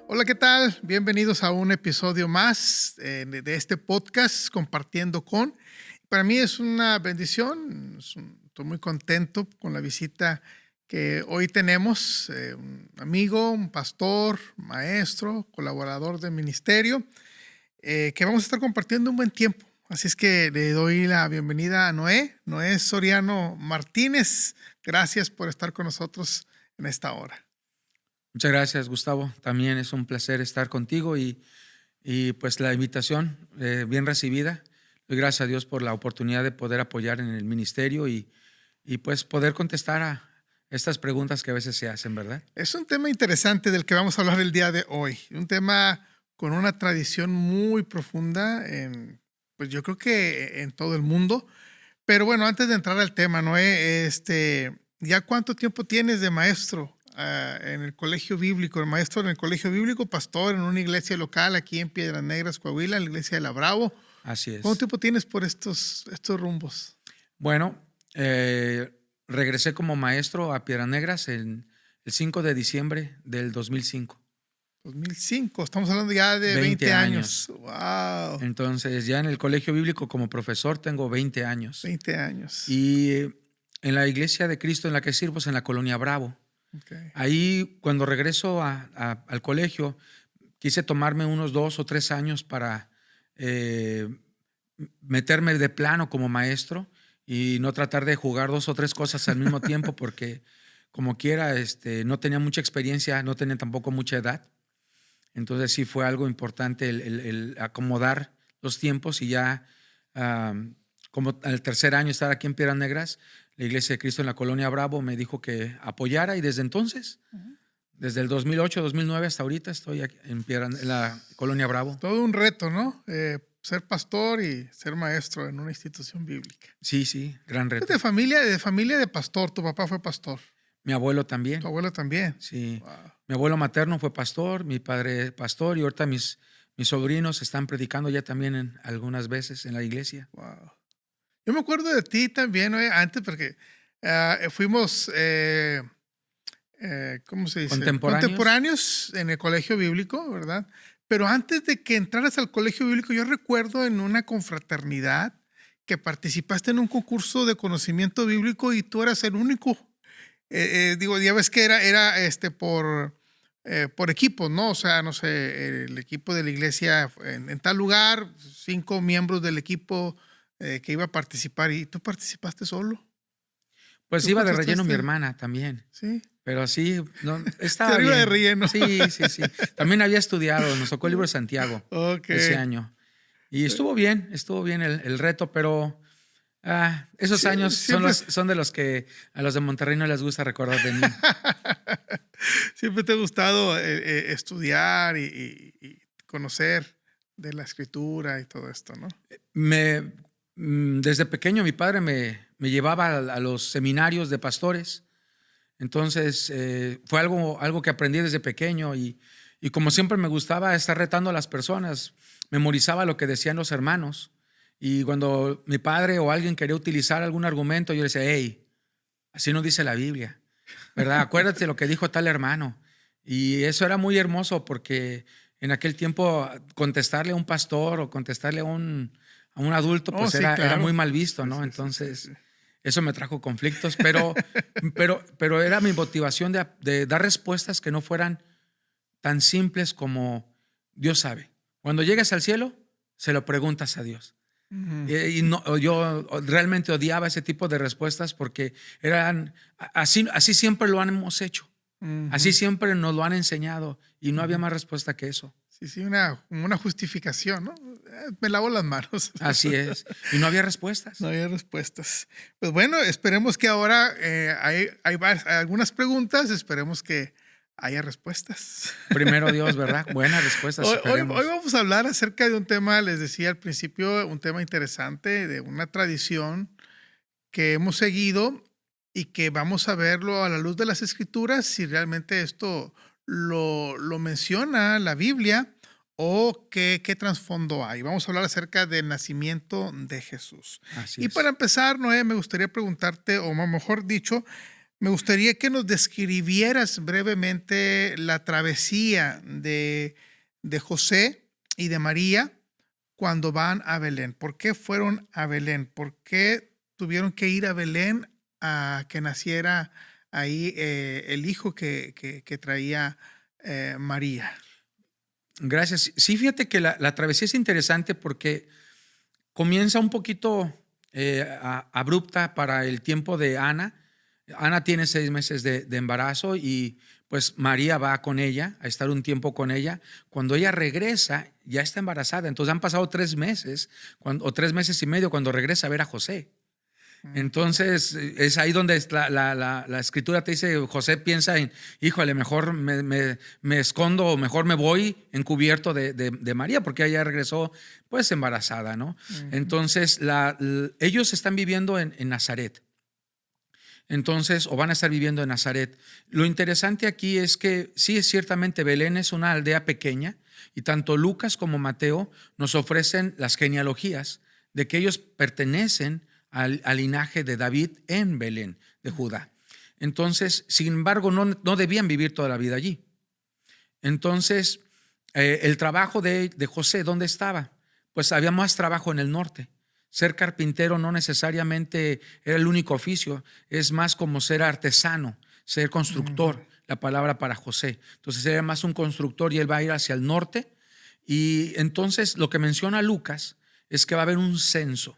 Hola, ¿qué tal? Bienvenidos a un episodio más de este podcast Compartiendo con. Para mí es una bendición, estoy muy contento con la visita que hoy tenemos, un amigo, un pastor, maestro, colaborador del ministerio, que vamos a estar compartiendo un buen tiempo. Así es que le doy la bienvenida a Noé Soriano Martínez. Gracias por estar con nosotros en esta hora. Muchas gracias, Gustavo. También es un placer estar contigo y pues la invitación bien recibida. Doy gracias a Dios por la oportunidad de poder apoyar en el ministerio y pues poder contestar a estas preguntas que a veces se hacen, ¿verdad? Es un tema interesante del que vamos a hablar el día de hoy. Un tema con una tradición muy profunda pues yo creo que en todo el mundo. Pero bueno, antes de entrar al tema, Noé, ¿ya cuánto tiempo tienes de maestro en el colegio bíblico? El maestro en el colegio bíblico, pastor en una iglesia local aquí en Piedras Negras, Coahuila, la iglesia de La Bravo. Así ¿Cuánto es. tiempo tienes por estos rumbos? Bueno, regresé como maestro a Piedras Negras el 5 de diciembre del 2005. 2005, estamos hablando ya de 20 20 años. años. ¡Wow! Entonces, ya en el colegio bíblico como profesor tengo 20 años. 20 años. Y en la iglesia de Cristo en la que sirvo es en la Colonia Bravo. Okay. Ahí, cuando regreso al colegio, quise tomarme unos 2 o 3 años para meterme de plano como maestro y no tratar de jugar 2 o 3 cosas al mismo tiempo, porque como quiera, no tenía mucha experiencia, no tenía tampoco mucha edad. Entonces sí fue algo importante el acomodar los tiempos y ya como al tercer año estar aquí en Piedras Negras, la Iglesia de Cristo en la Colonia Bravo me dijo que apoyara y desde entonces, desde el 2008, 2009 hasta ahorita estoy aquí en la Colonia Bravo. Todo un reto, ¿no? Ser pastor y ser maestro en una institución bíblica. Sí, sí, gran Pues reto. de familia de pastor, tu papá fue pastor, Mi abuelo tu también, abuelo también. sí. Wow. Mi abuelo materno fue pastor, mi padre pastor y ahorita mis sobrinos están predicando ya también algunas veces en la iglesia. Wow. Yo me acuerdo de ti también, antes, porque fuimos, ¿cómo se dice? Contemporáneos. Contemporáneos en el colegio bíblico, ¿verdad? Pero antes de que entraras al colegio bíblico, yo recuerdo en una confraternidad que participaste en un concurso de conocimiento bíblico y tú eras el único. Digo, ya ves que era por equipos, ¿no? O sea, no sé, el equipo de la iglesia en tal lugar, 5 miembros del equipo que iba a participar y tú participaste solo. Pues ¿Tú iba de relleno mi contestaste? hermana también, Sí. pero sí, no, Te estaba arriba de bien. relleno. Sí, sí, sí. También había estudiado, nos tocó el libro de Santiago Ok. ese año. Y estuvo bien el reto, pero esos años Siempre, son de los que a los de Monterrey no les gusta recordar de mí. siempre te ha gustado estudiar y conocer de la escritura y todo esto, ¿no? Me, Desde pequeño mi padre me llevaba a los seminarios de pastores. Entonces fue algo que aprendí desde pequeño y como siempre me gustaba estar retando a las personas, memorizaba lo que decían los hermanos. Y cuando mi padre o alguien quería utilizar algún argumento, yo le decía, hey, así no dice la Biblia, ¿verdad? Acuérdate lo que dijo tal hermano. Y eso era muy hermoso porque en aquel tiempo contestarle a un pastor o contestarle a un adulto, Oh, pues sí, era claro. muy mal visto, Sí, ¿no? sí, sí, sí, Entonces, sí. eso me trajo conflictos, pero era mi motivación de dar respuestas que no fueran tan simples como Dios sabe. Cuando llegues al cielo, se lo preguntas a Dios. Ujú. Y no, yo realmente odiaba ese tipo de respuestas porque eran así siempre lo hemos hecho. Así Ujú, siempre nos lo han enseñado y no había ujú. más respuesta que eso. Sí, sí, una justificación, ¿no? Me lavo las manos. Así es. Y no había No respuestas. había respuestas. Pues bueno, esperemos que ahora hay algunas preguntas, esperemos que haya respuestas. Primero Dios, ¿verdad? Buenas respuestas, Hoy esperemos. vamos a hablar acerca de un tema, les decía al principio, un tema interesante, de una tradición que hemos seguido y que vamos a verlo a la luz de las escrituras, si realmente esto lo menciona la Biblia o qué trasfondo hay. Vamos a hablar acerca del nacimiento de Jesús. Así Y para es. empezar, Noé, me gustaría preguntarte, o mejor dicho, Me gustaría que nos describieras brevemente la travesía de José y de María cuando van a Belén. ¿Por qué fueron a Belén? ¿Por qué tuvieron que ir a Belén a que naciera ahí el hijo que traía María? Gracias. Sí, fíjate que la travesía es interesante porque comienza un poquito abrupta para el tiempo de Ana. Ana tiene 6 meses de embarazo y pues María va con ella a estar un tiempo con ella. Cuando ella regresa, ya está embarazada. Entonces han pasado 3 meses o 3 meses y medio cuando regresa a ver a José. Entonces es ahí donde la escritura te dice, José piensa en, híjole, mejor me escondo o mejor me voy encubierto de María porque ella regresó pues embarazada, ¿no? Entonces ellos están viviendo en Nazaret. Entonces, o van a estar viviendo en Nazaret. Lo interesante aquí es que sí, ciertamente Belén es una aldea pequeña y tanto Lucas como Mateo nos ofrecen las genealogías de que ellos pertenecen al linaje de David en Belén, de Judá. Entonces, sin embargo, no debían vivir toda la vida allí. Entonces, el trabajo de José, ¿dónde estaba? Pues había más trabajo en el norte. Ser carpintero no necesariamente era el único oficio, es más como ser artesano, ser constructor, la palabra para José. Entonces era más un constructor y él va a ir hacia el norte. Y entonces lo que menciona Lucas es que va a haber un censo.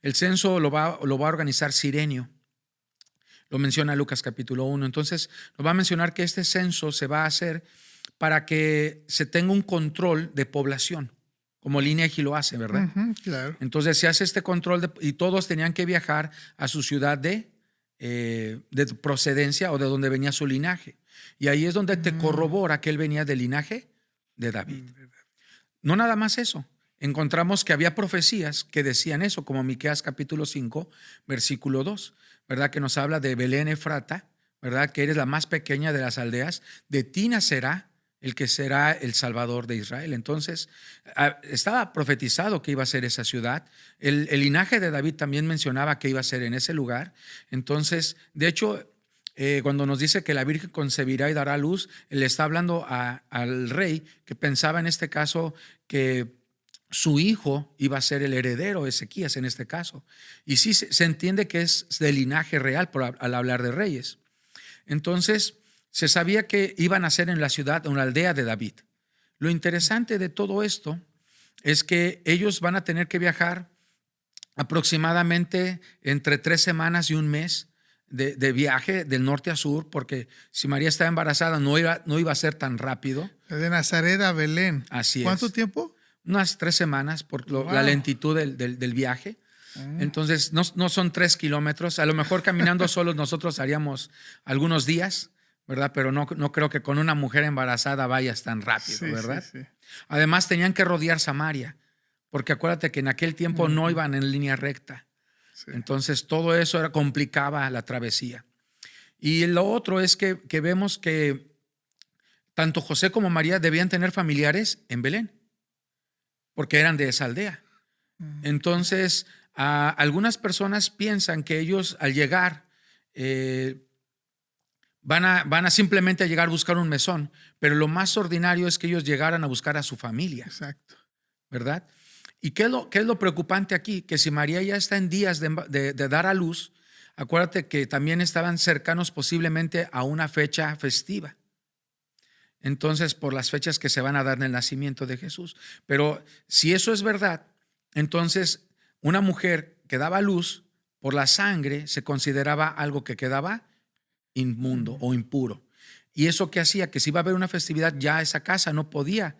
El censo lo va a organizar Cirenio. Lo menciona Lucas capítulo 1. Entonces nos va a mencionar que este censo se va a hacer para que se tenga un control de población, como el INEGI lo hace, ¿verdad? Claro. Entonces se hace este control y todos tenían que viajar a su ciudad de procedencia o de donde venía su linaje. Y ahí es donde te corrobora que él venía del linaje de David. No nada más eso. Encontramos que había profecías que decían eso, como Miqueas capítulo 5, versículo 2, ¿verdad? Que nos habla de Belén Efrata, ¿verdad? Que eres la más pequeña de las aldeas, de ti nacerá el que será el Salvador de Israel. Entonces, estaba profetizado que iba a ser esa ciudad. El linaje de David también mencionaba que iba a ser en ese lugar. Entonces, de hecho, cuando nos dice que la Virgen concebirá y dará a luz, le está hablando al rey que pensaba en este caso que su hijo iba a ser el heredero, Ezequías en este caso. Y sí se entiende que es de linaje real al hablar de reyes. Entonces, se sabía que iban a ser en la ciudad, en la aldea de David. Lo interesante de todo esto es que ellos van a tener que viajar aproximadamente entre 3 semanas y un mes de viaje del norte a sur, porque si María estaba embarazada no iba a ser tan rápido. De Nazaret a Belén. Así es. ¿Cuánto tiempo? Unas 3 semanas por la lentitud del viaje. Entonces no son 3 kilómetros. A lo mejor caminando solos nosotros haríamos algunos días, ¿verdad? Pero no creo que con una mujer embarazada vayas tan rápido, ¿verdad? Sí. Además tenían que rodear Samaria, porque acuérdate que en aquel tiempo no iban en línea recta. Sí. Entonces todo eso complicaba la travesía. Y lo otro es que vemos que tanto José como María debían tener familiares en Belén, porque eran de esa aldea. Entonces, algunas personas piensan que ellos al llegar van a simplemente llegar a buscar un mesón, pero lo más ordinario es que ellos llegaran a buscar a su familia. Exacto. ¿Verdad? ¿Y qué es lo preocupante aquí? Que si María ya está en días de dar a luz, acuérdate que también estaban cercanos posiblemente a una fecha festiva. Entonces, por las fechas que se van a dar en el nacimiento de Jesús. Pero si eso es verdad, entonces una mujer que daba luz por la sangre se consideraba algo que quedaba inmundo o impuro. Y eso que hacía que si iba a haber una festividad, ya esa casa no podía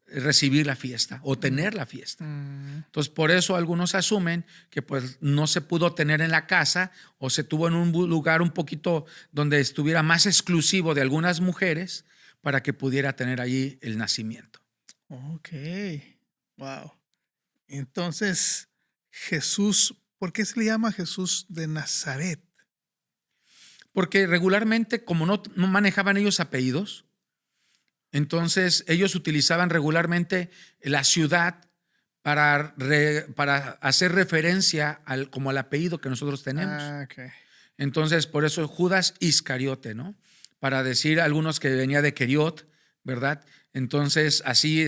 recibir la fiesta o tener la fiesta. Entonces, por eso algunos asumen que pues no se pudo tener en la casa o se tuvo en un lugar un poquito donde estuviera más exclusivo de algunas mujeres para que pudiera tener allí el nacimiento. Ok, wow. Entonces, Jesús, ¿por qué se le llama Jesús de Nazaret? Porque regularmente, como no manejaban ellos apellidos, entonces ellos utilizaban regularmente la ciudad para hacer referencia como al apellido que nosotros tenemos. Okay. Entonces, por eso Judas Iscariote, ¿no? Para decir algunos que venía de Queriot, ¿verdad? Entonces, así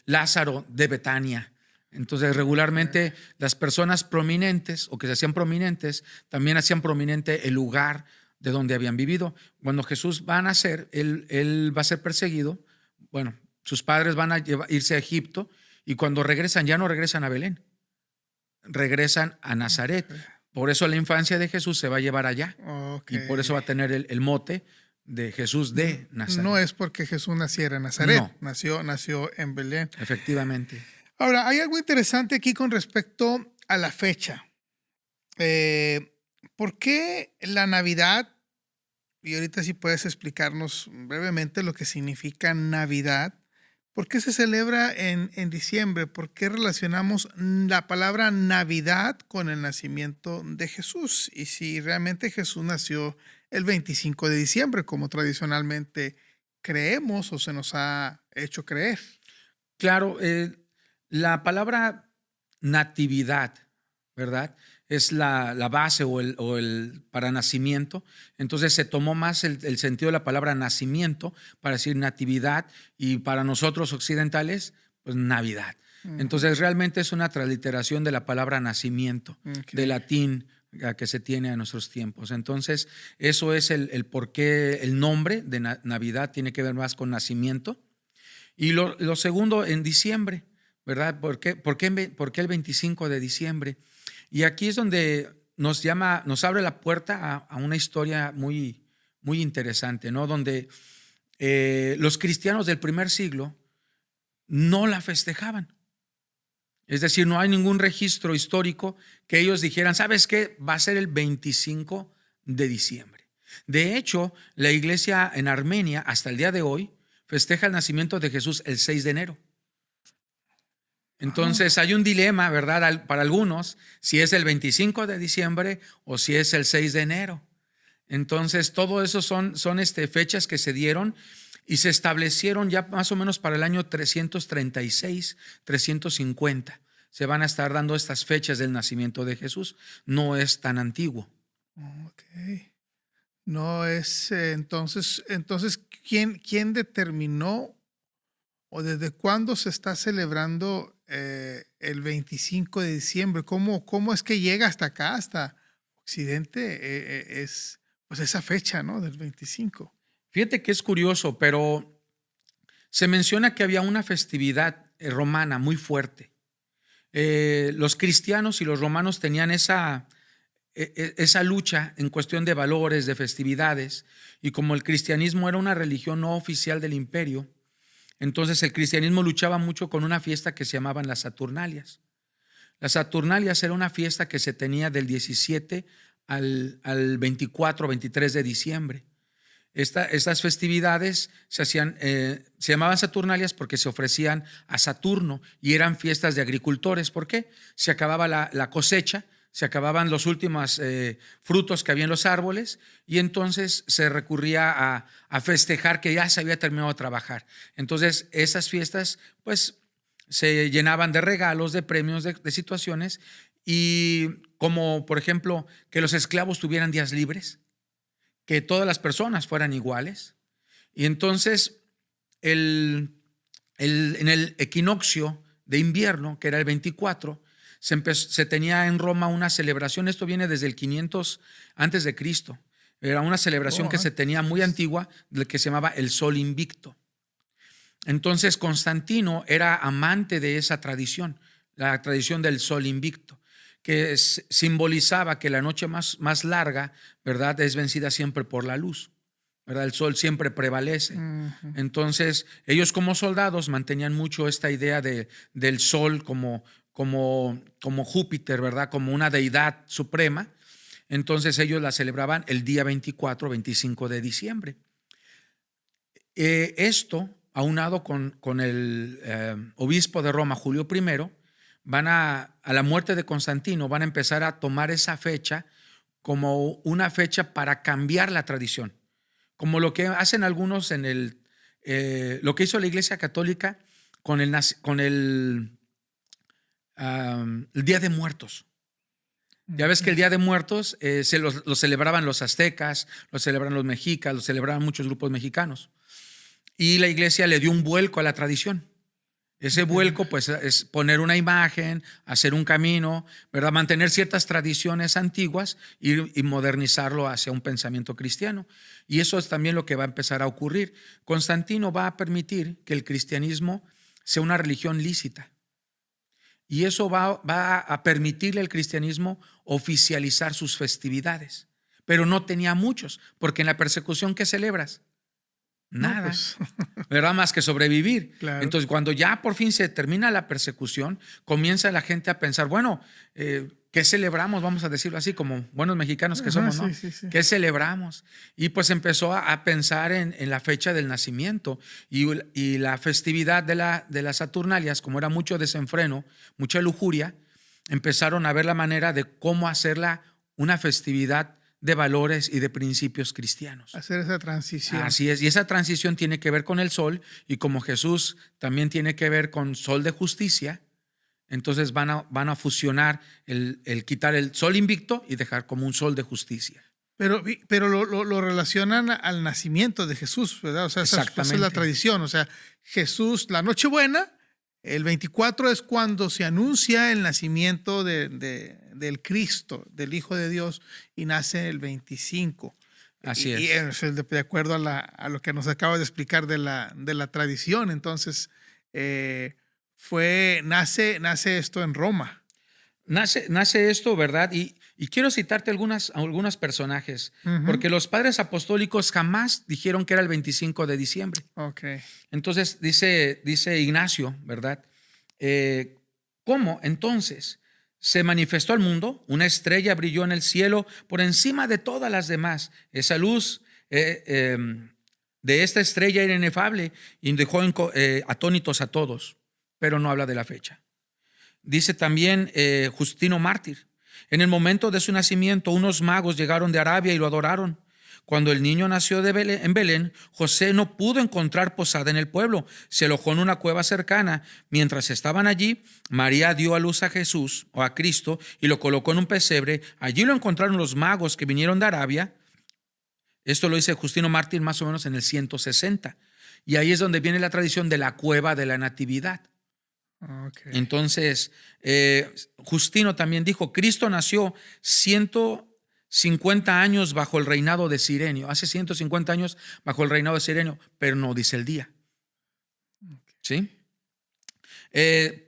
Lázaro de Betania. Entonces, regularmente las personas prominentes o que se hacían prominentes también hacían prominente el lugar de donde habían vivido. Cuando Jesús va a nacer, él va a ser perseguido. Bueno, sus padres van a irse a Egipto y cuando regresan, ya no regresan a Belén, regresan a Nazaret. Por eso la infancia de Jesús se va a llevar allá. Okay. Y por eso va a tener el mote de Jesús de Nazaret. No es porque Jesús naciera en Nazaret, no. nació en Belén. Efectivamente. Ahora, hay algo interesante aquí con respecto a la fecha. ¿Por qué la Navidad? Y ahorita si puedes explicarnos brevemente lo que significa Navidad. ¿Por qué se celebra en diciembre? ¿Por qué relacionamos la palabra Navidad con el nacimiento de Jesús? Y si realmente Jesús nació el 25 de diciembre, como tradicionalmente creemos o se nos ha hecho creer. Claro, la palabra natividad, ¿verdad? Es la base o el para nacimiento. Entonces se tomó más el sentido de la palabra nacimiento para decir natividad y para nosotros occidentales, pues Navidad. Entonces realmente es una transliteración de la palabra nacimiento, de latín que se tiene a nuestros tiempos. Entonces eso es el por qué el nombre de Navidad tiene que ver más con nacimiento. Y lo segundo, en diciembre, ¿verdad? ¿Por qué el 25 de diciembre? Y aquí es donde nos abre la puerta a una historia muy, muy interesante, ¿no? Donde los cristianos del primer siglo no la festejaban. Es decir, no hay ningún registro histórico que ellos dijeran, ¿sabes qué? Va a ser el 25 de diciembre. De hecho, la iglesia en Armenia, hasta el día de hoy, festeja el nacimiento de Jesús el 6 de enero. Entonces hay un dilema, ¿verdad? Para algunos, si es el 25 de diciembre o si es el 6 de enero. Entonces todo eso son fechas que se dieron y se establecieron ya más o menos para el año 336, 350. Se van a estar dando estas fechas del nacimiento de Jesús. No es tan antiguo. Ok. No es, entonces ¿quién determinó o desde cuándo se está celebrando el 25 de diciembre? ¿Cómo es que llega hasta acá, hasta Occidente? Es pues esa fecha, ¿no? Del 25. Fíjate que es curioso, pero se menciona que había una festividad romana muy fuerte. Los cristianos y los romanos tenían esa lucha en cuestión de valores, de festividades, y como el cristianismo era una religión no oficial del imperio, entonces el cristianismo luchaba mucho con una fiesta que se llamaban las Saturnalias. Las Saturnalias era una fiesta que se tenía del 17 al 24, 23 de diciembre. Estas festividades se llamaban Saturnalias porque se ofrecían a Saturno y eran fiestas de agricultores. ¿Por qué? Se acababa la cosecha, se acababan los últimos frutos que había en los árboles y entonces se recurría a festejar que ya se había terminado de trabajar. Entonces esas fiestas pues se llenaban de regalos, de premios, de situaciones, y como por ejemplo que los esclavos tuvieran días libres, que todas las personas fueran iguales. Y entonces en el equinoccio de invierno, que era el 24, se tenía en Roma una celebración. Esto viene desde el 500 antes de Cristo. Era una celebración que se tenía muy antigua, que se llamaba el Sol Invicto. Entonces Constantino era amante de esa tradición, la tradición del Sol Invicto, que simbolizaba que la noche más larga, ¿verdad?, es vencida siempre por la luz, ¿verdad? El sol siempre prevalece. Entonces ellos como soldados mantenían mucho esta idea del sol como Júpiter, ¿verdad?, como una deidad suprema. Entonces ellos la celebraban el día 24, 25 de diciembre. Esto, aunado con el obispo de Roma, Julio I, van a la muerte de Constantino, van a empezar a tomar esa fecha como una fecha para cambiar la tradición, como lo que hacen algunos lo que hizo la Iglesia Católica con el Día de Muertos. Ya ves que el Día de Muertos lo celebraban los aztecas, lo celebran los mexicas, lo celebraban muchos grupos mexicanos. Y la iglesia le dio un vuelco a la tradición. Ese vuelco, pues, es poner una imagen, hacer un camino, ¿verdad? Mantener ciertas tradiciones antiguas y modernizarlo hacia un pensamiento cristiano. Y eso es también lo que va a empezar a ocurrir. Constantino va a permitir que el cristianismo sea una religión lícita. Y eso va a permitirle al cristianismo oficializar sus festividades. Pero no tenía muchos, porque en la persecución, ¿qué celebras? Nada, No, pues, ¿verdad? Más que sobrevivir. claro. Entonces, cuando ya por fin se termina la persecución, comienza la gente a pensar, bueno, ¿qué celebramos? Vamos a decirlo así, como buenos mexicanos que somos, ¿no? Sí, sí, sí. ¿Qué celebramos? Y pues empezó a pensar en la fecha del nacimiento y la festividad de las Saturnalias, como era mucho desenfreno, mucha lujuria, empezaron a ver la manera de cómo hacerla una festividad de valores y de principios cristianos. Hacer esa transición. Así es, y esa transición tiene que ver con el sol, y como Jesús también tiene que ver con sol de justicia, entonces van a fusionar el quitar el sol invicto y dejar como un sol de justicia. Pero lo relacionan al nacimiento de Jesús, ¿verdad? O sea, esa es la Exactamente. tradición. O sea, Jesús, la Nochebuena, el 24 es cuando se anuncia el nacimiento del Cristo, del Hijo de Dios, y nace el 25. Así Y es. es de acuerdo a lo que nos acaba de explicar de la tradición. Entonces, nace esto en Roma. Nace esto, ¿verdad? Y quiero citarte algunos personajes, Ujú. porque los padres apostólicos jamás dijeron que era el 25 de diciembre. Ok. Entonces dice Ignacio, ¿verdad? ¿Cómo entonces se manifestó al mundo? Una estrella brilló en el cielo por encima de todas las demás. Esa luz de esta estrella era inefable y dejó atónitos a todos, pero no habla de la fecha. Dice también Justino Mártir, en el momento de su nacimiento, unos magos llegaron de Arabia y lo adoraron. Cuando el niño nació en Belén, José no pudo encontrar posada en el pueblo. Se alojó en una cueva cercana. Mientras estaban allí, María dio a luz a Jesús o a Cristo y lo colocó en un pesebre. Allí lo encontraron los magos que vinieron de Arabia. Esto lo dice Justino Mártir más o menos en el 160. Y ahí es donde viene la tradición de la cueva de la natividad. Okay. Entonces, Justino también dijo, Cristo nació 150 años bajo el reinado de Cirenio, hace 150 años bajo el reinado de Cirenio, pero no dice el día. ¿Sí?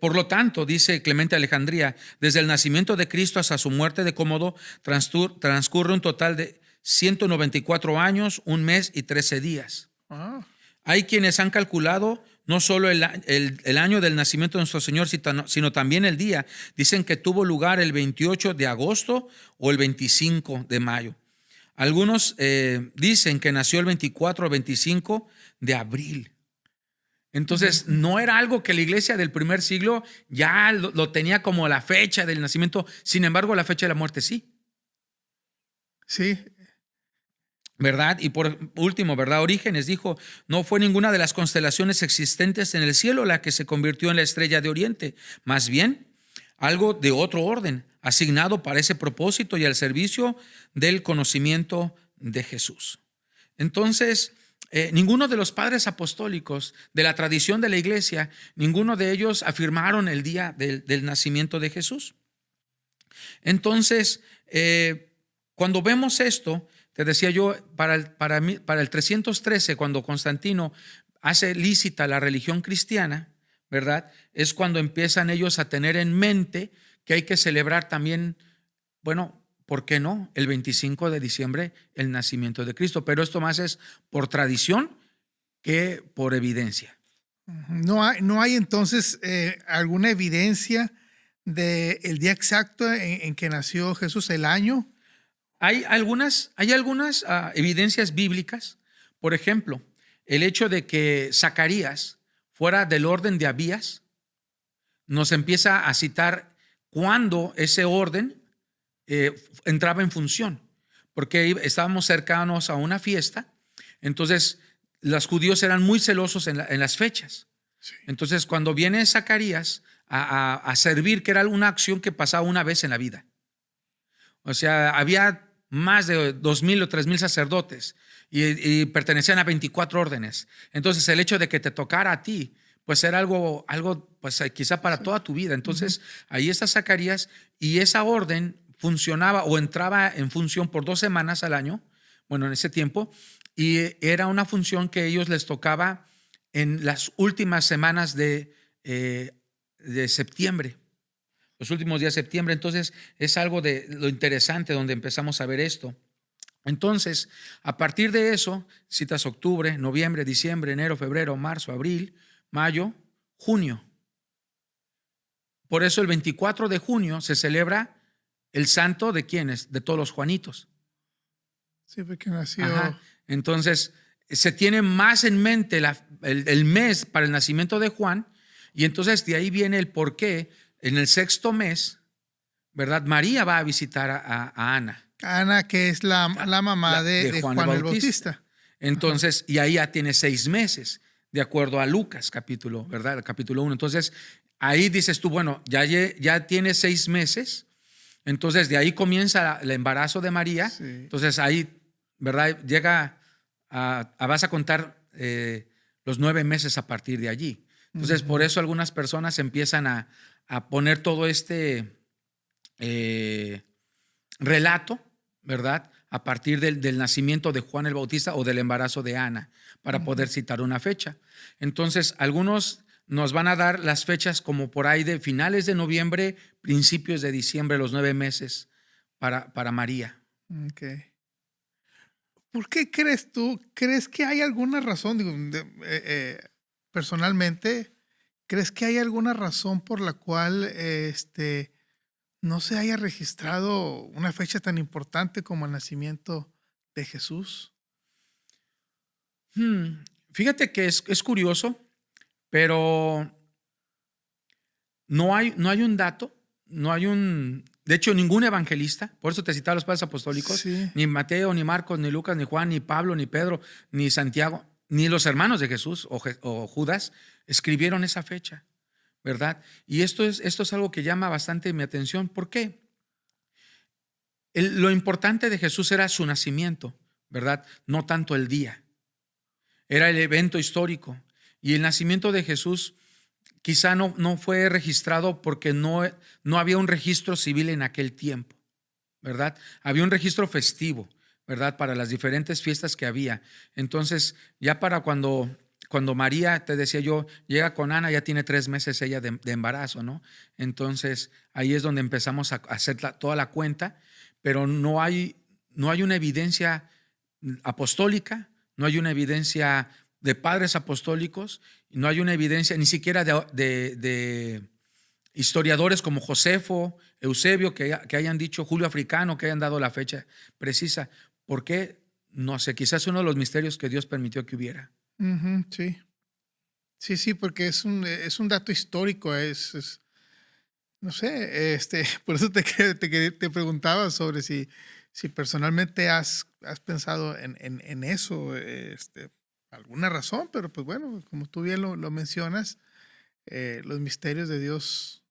Por lo tanto, dice Clemente Alejandría, desde el nacimiento de Cristo hasta su muerte de Cómodo transcurre un total de 194 años, un mes y 13 días. Ah. Hay quienes han calculado no solo el año del nacimiento de nuestro Señor, sino también el día. Dicen que tuvo lugar el 28 de agosto o el 25 de mayo. Algunos dicen que nació el 24 o 25 de abril. Entonces, no era algo que la iglesia del primer siglo ya lo tenía como la fecha del nacimiento. Sin embargo, la fecha de la muerte sí. Sí. ¿Verdad? Y por último, ¿verdad? Orígenes dijo, no fue ninguna de las constelaciones existentes en el cielo la que se convirtió en la estrella de Oriente, más bien algo de otro orden, asignado para ese propósito y al servicio del conocimiento de Jesús. Entonces, ninguno de los padres apostólicos de la tradición de la iglesia, ninguno de ellos afirmaron el día del nacimiento de Jesús. Entonces, cuando vemos esto, te decía yo, para el 313, cuando Constantino hace lícita la religión cristiana, ¿verdad? Es cuando empiezan ellos a tener en mente que hay que celebrar también, bueno, ¿por qué no? El 25 de diciembre, el nacimiento de Cristo. Pero esto más es por tradición que por evidencia. No hay entonces alguna evidencia del día exacto en que nació Jesús, el año. Hay algunas evidencias bíblicas. Por ejemplo, el hecho de que Zacarías fuera del orden de Abías nos empieza a citar cuándo ese orden entraba en función, porque estábamos cercanos a una fiesta. Entonces los judíos eran muy celosos en las fechas. Sí. Entonces cuando viene Zacarías a servir, que era una acción que pasaba una vez en la vida, O sea, había más de 2,000 o 3,000 sacerdotes y pertenecían a 24 órdenes. Entonces, el hecho de que te tocara a ti, pues era algo pues quizá para toda tu vida. Entonces, ahí está Zacarías y esa orden funcionaba o entraba en función por 2 semanas al año, bueno, en ese tiempo, y era una función que a ellos les tocaba en las últimas semanas de septiembre, los últimos días de septiembre. Entonces, es algo de lo interesante donde empezamos a ver esto. Entonces, a partir de eso, citas octubre, noviembre, diciembre, enero, febrero, marzo, abril, mayo, junio. Por eso el 24 de junio se celebra el santo de ¿quiénes? De todos los Juanitos. Sí, porque nació. Ajá. Entonces, se tiene más en mente el mes para el nacimiento de Juan, y entonces de ahí viene el por qué en el 6º mes, ¿verdad? María va a visitar a Ana. Ana, que es la mamá de Juan el Bautista. Entonces, y ahí ya tiene 6 meses, de acuerdo a Lucas, ¿verdad? El capítulo 1. Entonces, ahí dices tú, bueno, ya tiene 6 meses, entonces de ahí comienza el embarazo de María. Sí. Entonces ahí, ¿verdad? Llega vas a contar los 9 meses a partir de allí. Entonces, por eso algunas personas empiezan a poner todo este relato, ¿verdad? A partir del nacimiento de Juan el Bautista o del embarazo de Ana, para poder citar una fecha. Entonces, algunos nos van a dar las fechas como por ahí de finales de noviembre, principios de diciembre, los 9 meses para María. Okay. ¿Por qué crees tú? ¿Crees que hay alguna razón? Digo, personalmente, ¿crees que hay alguna razón por la cual no se haya registrado una fecha tan importante como el nacimiento de Jesús? Fíjate que es curioso, pero no hay un dato, de hecho, ningún evangelista, por eso te citaba los padres apostólicos, Sí. ni Mateo, ni Marcos, ni Lucas, ni Juan, ni Pablo, ni Pedro, ni Santiago, ni los hermanos de Jesús o Judas escribieron esa fecha, ¿verdad? Y esto es algo que llama bastante mi atención. ¿Por qué? Lo importante de Jesús era su nacimiento, ¿verdad? No tanto el día. Era el evento histórico. Y el nacimiento de Jesús quizá no fue registrado porque no había un registro civil en aquel tiempo, ¿verdad? Había un registro festivo, ¿verdad? Para las diferentes fiestas que había. Entonces, ya para cuando María, te decía yo, llega con Ana, ya tiene 3 meses ella de embarazo, ¿no? Entonces, ahí es donde empezamos a hacer toda la cuenta, pero no hay una evidencia apostólica, no hay una evidencia de padres apostólicos, no hay una evidencia ni siquiera de historiadores como Josefo, Eusebio, que hayan dicho, Julio Africano, que hayan dado la fecha precisa. ¿Por qué? No sé, quizás uno de los misterios que Dios permitió que hubiera. Sí. Sí, porque es un dato histórico, no sé, por eso te preguntaba sobre si personalmente has pensado en eso, alguna razón, pero pues bueno, como tú bien lo mencionas, los misterios de Dios,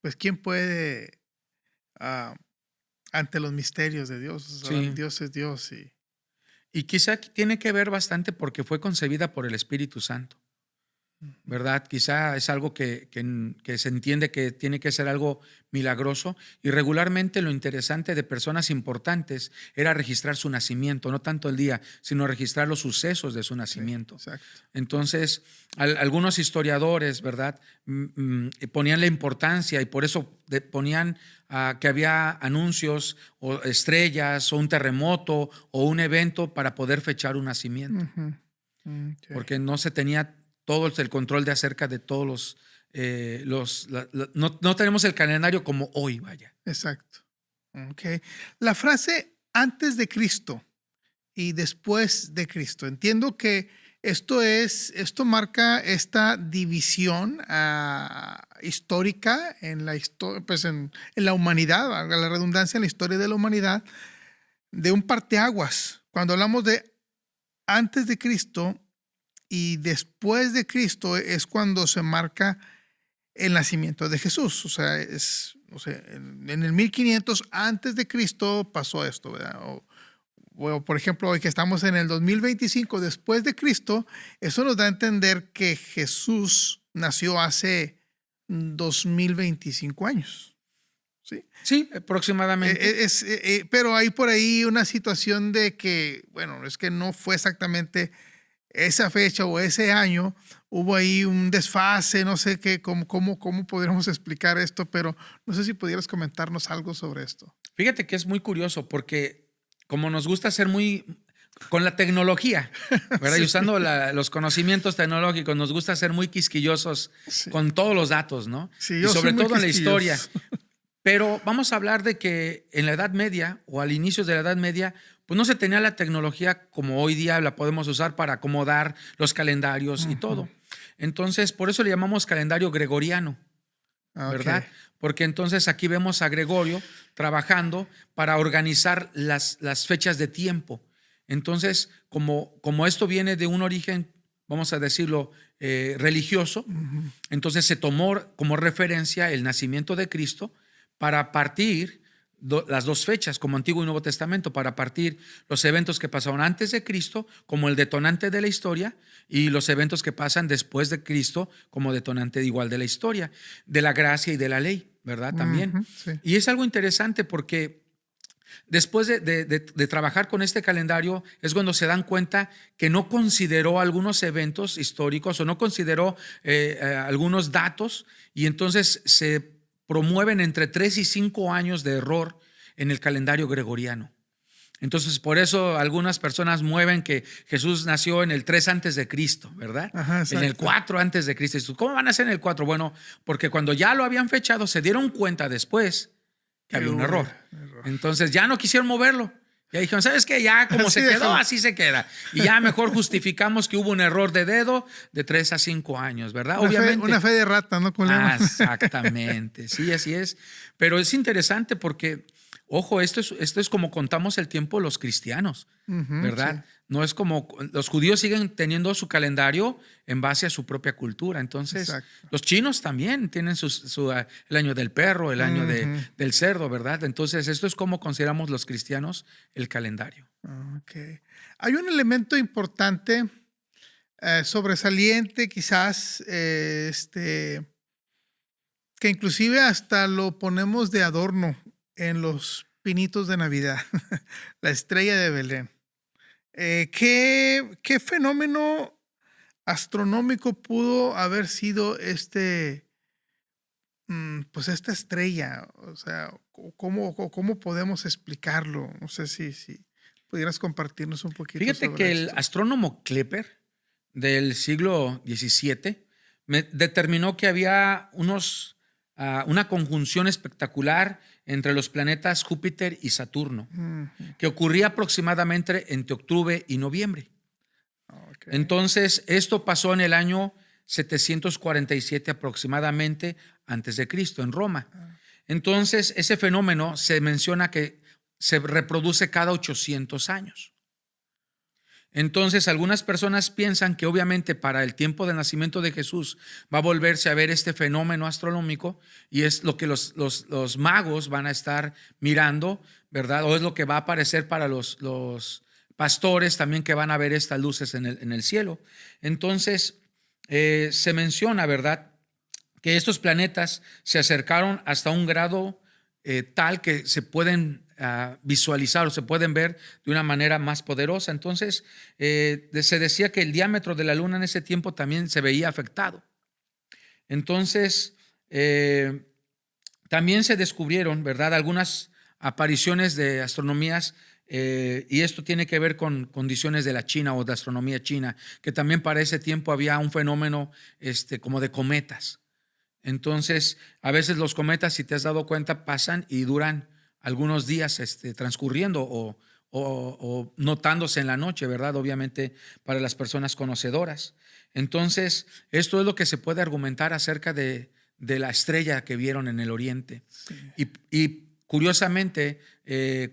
pues ¿quién puede ante los misterios de Dios? O sea, Sí. Dios es Dios. Y quizá tiene que ver bastante porque fue concebida por el Espíritu Santo, ¿verdad? Quizá es algo que se entiende que tiene que ser algo milagroso, y regularmente lo interesante de personas importantes era registrar su nacimiento, no tanto el día, sino registrar los sucesos de su nacimiento. Sí, exacto. Entonces, algunos historiadores, ¿verdad? Ponían la importancia, y por eso ponían que había anuncios o estrellas o un terremoto o un evento para poder fechar un nacimiento, Okay. porque no se tenía todo el control de acerca de todos no tenemos el calendario como hoy, vaya. Exacto. Okay. La frase antes de Cristo y después de Cristo. Entiendo que esto marca esta división histórica en la pues en la humanidad, valga la redundancia, en la historia de la humanidad, de un parteaguas. Cuando hablamos de antes de Cristo y después de Cristo es cuando se marca el nacimiento de Jesús. O sea, es no sé, en el 1500 antes de Cristo pasó esto, ¿verdad? O, por ejemplo, hoy que estamos en el 2025 después de Cristo, eso nos da a entender que Jesús nació hace 2025 años. ¿Sí? Sí, aproximadamente. Pero hay por ahí una situación de que, bueno, es que no fue exactamente esa fecha o ese año, hubo ahí un desfase, no sé qué, cómo podríamos explicar esto, pero no sé si pudieras comentarnos algo sobre esto. Fíjate que es muy curioso porque como nos gusta ser muy con la tecnología, ¿verdad? Sí. Y usando los conocimientos tecnológicos, nos gusta ser muy quisquillosos Sí. con todos los datos, ¿no? Sí, Y yo sobre soy muy todo en la historia. quisquilloso. Pero vamos a hablar de que en la Edad Media o al inicio de la Edad Media, pues no se tenía la tecnología como hoy día la podemos usar para acomodar los calendarios y todo. Entonces, por eso le llamamos calendario gregoriano, ¿verdad? Ok. Porque entonces aquí vemos a Gregorio trabajando para organizar las fechas de tiempo. Entonces, como esto viene de un origen, vamos a decirlo, religioso, entonces se tomó como referencia el nacimiento de Cristo para partir las dos fechas, como Antiguo y Nuevo Testamento, para partir los eventos que pasaron antes de Cristo como el detonante de la historia y los eventos que pasan después de Cristo como detonante igual de la historia, de la gracia y de la ley, ¿verdad? También. Sí. Y es algo interesante porque después de trabajar con este calendario es cuando se dan cuenta que no consideró algunos eventos históricos o no consideró algunos datos y entonces se promueven entre 3 y 5 años de error en el calendario gregoriano. Entonces, por eso algunas personas mueven que Jesús nació en el 3 antes de Cristo, ¿verdad? Ajá, En el 4 antes de Cristo. ¿Cómo van a ser en el 4? Bueno, porque cuando ya lo habían fechado, se dieron cuenta después que había un error. Entonces ya no quisieron moverlo. Ya dijeron, ¿sabes qué? Ya como Así se quedó, déjalo. así se queda. Y ya mejor justificamos que hubo un error de dedo de 3 a 5 años, ¿verdad? Una fe de rata, ¿no? Como le llaman. Exactamente, sí, así es. Pero es interesante porque, ojo, esto es como contamos el tiempo los cristianos, ¿verdad? Sí. No es como los judíos siguen teniendo su calendario en base a su propia cultura. Entonces, Exacto. los chinos también tienen el año del perro, el año del cerdo, ¿verdad? Entonces, esto es como consideramos los cristianos el calendario. Okay. Hay un elemento importante, sobresaliente quizás, que inclusive hasta lo ponemos de adorno en los pinitos de Navidad, la estrella de Belén. ¿Qué fenómeno astronómico pudo haber sido pues esta estrella? O sea, ¿cómo podemos explicarlo? No sé si pudieras compartirnos un poquito Fíjate sobre que el esto. astrónomo Kepler del siglo XVII determinó que había una conjunción espectacular entre los planetas Júpiter y Saturno, que ocurría aproximadamente entre octubre y noviembre. Okay. Entonces, esto pasó en el año 747 aproximadamente antes de Cristo, en Roma. Entonces, ese fenómeno se menciona que se reproduce cada 800 años. Entonces, algunas personas piensan que obviamente para el tiempo del nacimiento de Jesús va a volverse a ver este fenómeno astronómico y es lo que los magos van a estar mirando, ¿verdad? O es lo que va a aparecer para los pastores también que van a ver estas luces en el cielo. Entonces, se menciona, ¿verdad?, que estos planetas se acercaron hasta un grado tal que se pueden visualizar o se pueden ver de una manera más poderosa. Entonces, se decía que el diámetro de la luna en ese tiempo también se veía afectado. Entonces, también se descubrieron, ¿verdad?, algunas apariciones de astronomías y esto tiene que ver con condiciones de la China o de astronomía china, que también para ese tiempo había un fenómeno como de cometas. Entonces, a veces los cometas, si te has dado cuenta, pasan y duran algunos días transcurriendo o notándose en la noche, ¿verdad? Obviamente para las personas conocedoras. Entonces, esto es lo que se puede argumentar acerca de la estrella que vieron en el oriente. Sí. Y curiosamente,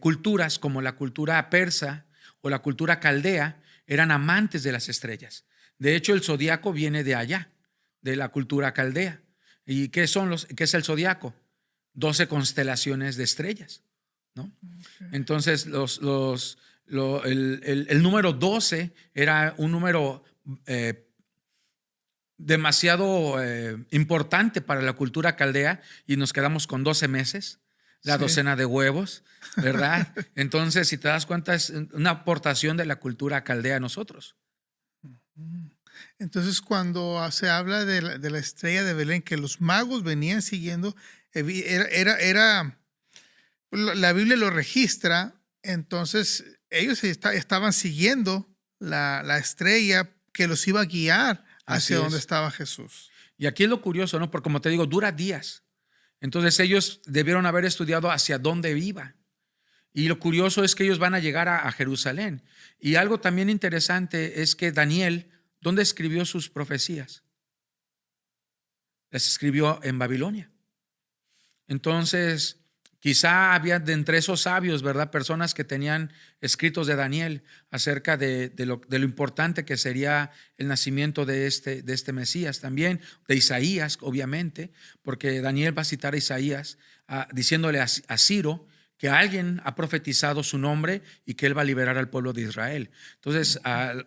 culturas como la cultura persa o la cultura caldea eran amantes de las estrellas. De hecho, el zodiaco viene de allá, de la cultura caldea. ¿Y qué es el zodiaco? 12 constelaciones de estrellas, ¿no? Okay. Entonces, el número 12 era un número demasiado importante para la cultura caldea y nos quedamos con 12 meses, la docena de huevos, ¿verdad? Entonces, si te das cuenta, es una aportación de la cultura caldea a nosotros. Entonces, cuando se habla de la estrella de Belén, que los magos venían siguiendo, la Biblia lo registra, entonces ellos estaban siguiendo la estrella que los iba a guiar hacia donde estaba Jesús. Y aquí es lo curioso, ¿no? Porque como te digo, dura días. Entonces ellos debieron haber estudiado hacia dónde iba. Y lo curioso es que ellos van a llegar a Jerusalén. Y algo también interesante es que Daniel, ¿dónde escribió sus profecías? Las escribió en Babilonia. Entonces, quizá había de entre esos sabios, ¿verdad?, personas que tenían escritos de Daniel acerca de lo importante que sería el nacimiento de este Mesías, también de Isaías, obviamente, porque Daniel va a citar a Isaías diciéndole a Ciro que alguien ha profetizado su nombre y que él va a liberar al pueblo de Israel. Entonces,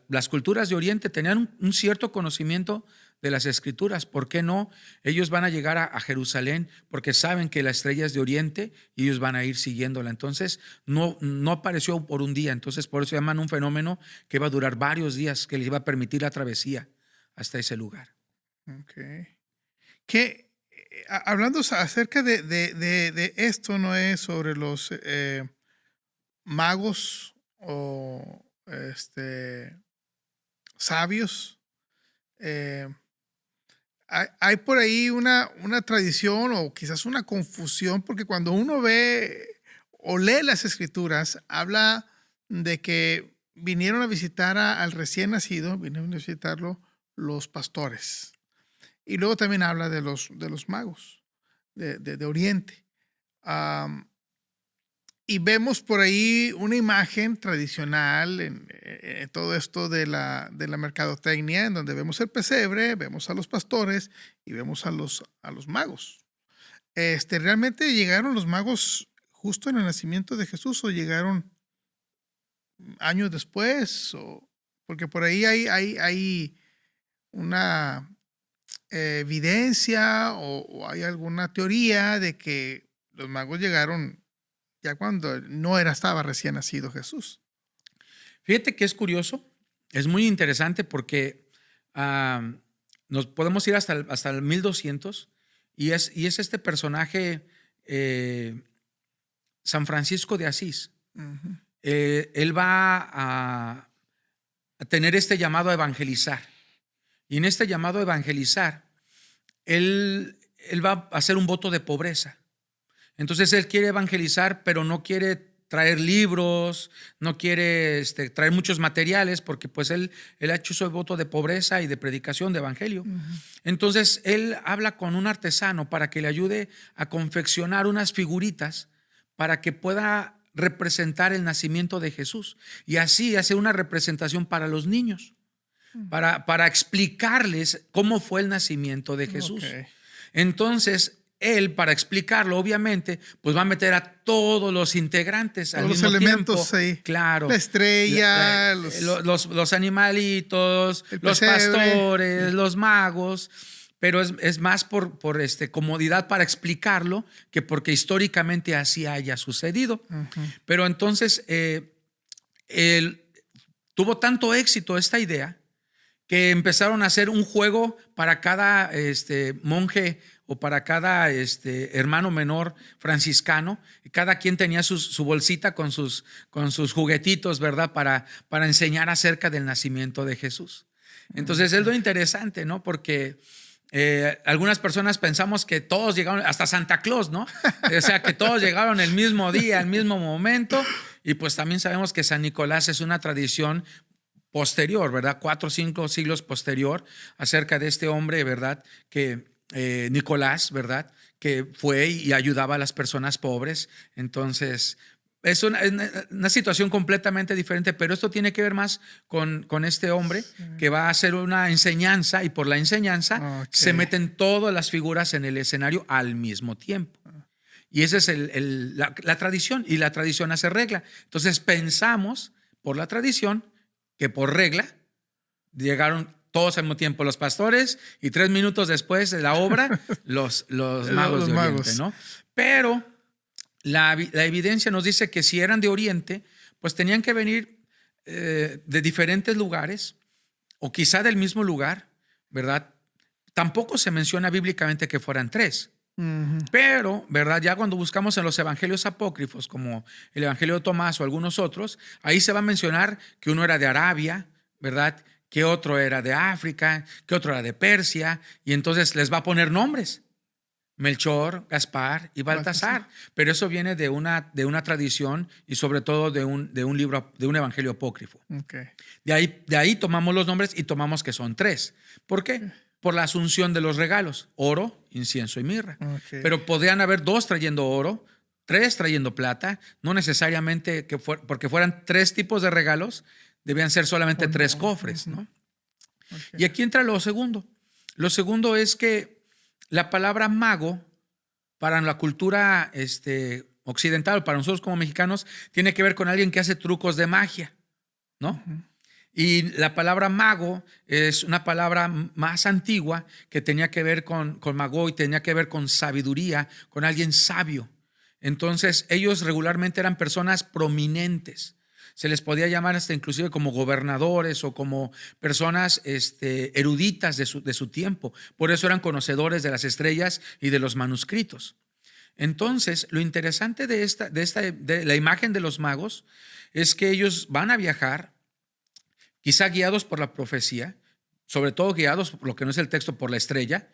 las culturas de Oriente tenían un cierto conocimiento de las Escrituras. ¿Por qué no? Ellos van a llegar a Jerusalén porque saben que la estrella es de Oriente y ellos van a ir siguiéndola. Entonces, no apareció por un día. Entonces, por eso llaman un fenómeno que va a durar varios días, que les iba a permitir la travesía hasta ese lugar. Okay. Hablando acerca de esto, ¿no es sobre los magos o sabios? Hay por ahí una tradición o quizás una confusión, porque cuando uno ve o lee las escrituras, habla de que vinieron a visitar al recién nacido, vinieron a visitarlo los pastores. Y luego también habla de los magos de Oriente. Y vemos por ahí una imagen tradicional en todo esto de la mercadotecnia, en donde vemos el pesebre, vemos a los pastores y vemos a los magos. ¿Realmente llegaron los magos justo en el nacimiento de Jesús o llegaron años después? Porque por ahí hay una evidencia o hay alguna teoría de que los magos llegaron ya cuando estaba recién nacido Jesús. Fíjate que es curioso, es muy interesante porque nos podemos ir hasta el 1200 y es este personaje San Francisco de Asís. Uh-huh. Él va a tener este llamado a evangelizar. Y en este llamado a evangelizar, él va a hacer un voto de pobreza. Entonces él quiere evangelizar, pero no quiere traer libros, no quiere traer muchos materiales, porque pues él ha hecho su voto de pobreza y de predicación de evangelio. Uh-huh. Entonces él habla con un artesano para que le ayude a confeccionar unas figuritas para que pueda representar el nacimiento de Jesús. Y así hace una representación para los niños. Para explicarles cómo fue el nacimiento de Jesús. Okay. Entonces, él, para explicarlo, obviamente, pues va a meter a todos los integrantes al mismo elementos tiempo. Ahí. Claro. La estrella, los animalitos, los pastores, los magos. Pero es más por comodidad para explicarlo que porque históricamente así haya sucedido. Uh-huh. Pero entonces, tuvo tanto éxito esta idea que empezaron a hacer un juego para cada monje o para cada hermano menor franciscano. Cada quien tenía su bolsita con sus juguetitos, ¿verdad? Para enseñar acerca del nacimiento de Jesús. Entonces es lo interesante, ¿no? Porque algunas personas pensamos que todos llegaron, hasta Santa Claus, ¿no? O sea, que todos llegaron el mismo día, el mismo momento. Y pues también sabemos que San Nicolás es una tradición posterior, ¿verdad? 4 o 5 siglos posterior acerca de este hombre, ¿verdad? Que Nicolás, ¿verdad? Que fue y ayudaba a las personas pobres. Entonces, es una situación completamente diferente, pero esto tiene que ver más con este hombre que va a hacer una enseñanza y por la enseñanza se meten todas las figuras en el escenario al mismo tiempo. Y esa es la tradición, y la tradición hace regla. Entonces pensamos por la tradición que por regla llegaron todos al mismo tiempo los pastores y 3 minutos después de la obra los magos de Oriente, ¿no? Pero la evidencia nos dice que si eran de Oriente, pues tenían que venir de diferentes lugares o quizá del mismo lugar, ¿verdad? Tampoco se menciona bíblicamente que fueran 3. Pero, ¿verdad? Ya cuando buscamos en los evangelios apócrifos, como el evangelio de Tomás o algunos otros, ahí se va a mencionar que uno era de Arabia, ¿verdad? Que otro era de África, que otro era de Persia, y entonces les va a poner nombres: Melchor, Gaspar y Baltasar. Pero eso viene de una tradición y sobre todo de un libro, de un evangelio apócrifo. Okay. De ahí tomamos los nombres y tomamos que son 3. ¿Por qué? Por la asunción de los regalos: oro, incienso y mirra. Okay. Pero podrían haber 2 trayendo oro, 3 trayendo plata, no necesariamente porque fueran 3 tipos de regalos, debían ser solamente 3 cofres, ¿no? Okay. Y aquí entra lo segundo. Lo segundo es que la palabra mago, para la cultura occidental, para nosotros como mexicanos, tiene que ver con alguien que hace trucos de magia, ¿no? Y la palabra mago es una palabra más antigua que tenía que ver con mago y tenía que ver con sabiduría, con alguien sabio. Entonces, ellos regularmente eran personas prominentes. Se les podía llamar hasta inclusive como gobernadores o como personas eruditas de su tiempo. Por eso eran conocedores de las estrellas y de los manuscritos. Entonces, lo interesante de la imagen de los magos es que ellos van a viajar, quizá guiados por la profecía, sobre todo guiados por lo que no es el texto, por la estrella,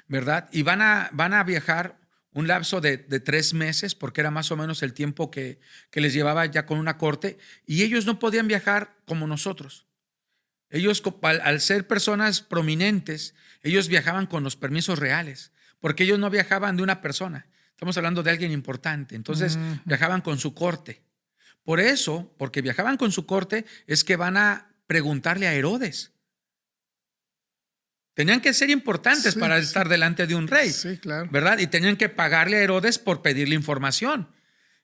¿verdad? Y van a viajar un lapso de 3 meses, porque era más o menos el tiempo que les llevaba ya con una corte, y ellos no podían viajar como nosotros. Ellos, al ser personas prominentes, ellos viajaban con los permisos reales, porque ellos no viajaban de una persona. Estamos hablando de alguien importante. Entonces, viajaban con su corte. Por eso, porque viajaban con su corte, es que van a preguntarle a Herodes. Tenían que ser importantes para estar delante de un rey, sí, claro, ¿verdad? Y tenían que pagarle a Herodes por pedirle información.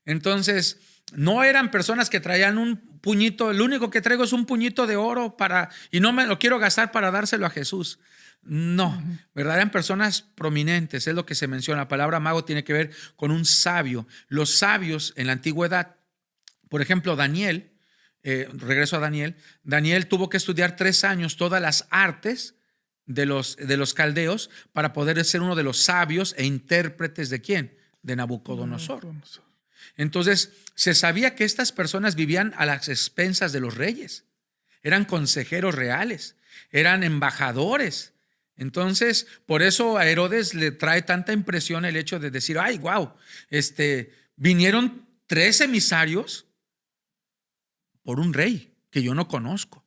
Entonces, no eran personas que traían un puñito: el único que traigo es un puñito de oro y no me lo quiero gastar para dárselo a Jesús. No, ¿verdad? Eran personas prominentes, es lo que se menciona. La palabra mago tiene que ver con un sabio. Los sabios en la antigüedad, por ejemplo, Daniel, regreso a Daniel. Daniel tuvo que estudiar 3 años todas las artes de los caldeos para poder ser uno de los sabios e intérpretes ¿de quién? De Nabucodonosor. Entonces, se sabía que estas personas vivían a las expensas de los reyes. Eran consejeros reales, eran embajadores. Entonces, por eso a Herodes le trae tanta impresión el hecho de decir: ay, wow, vinieron 3 emisarios por un rey que yo no conozco.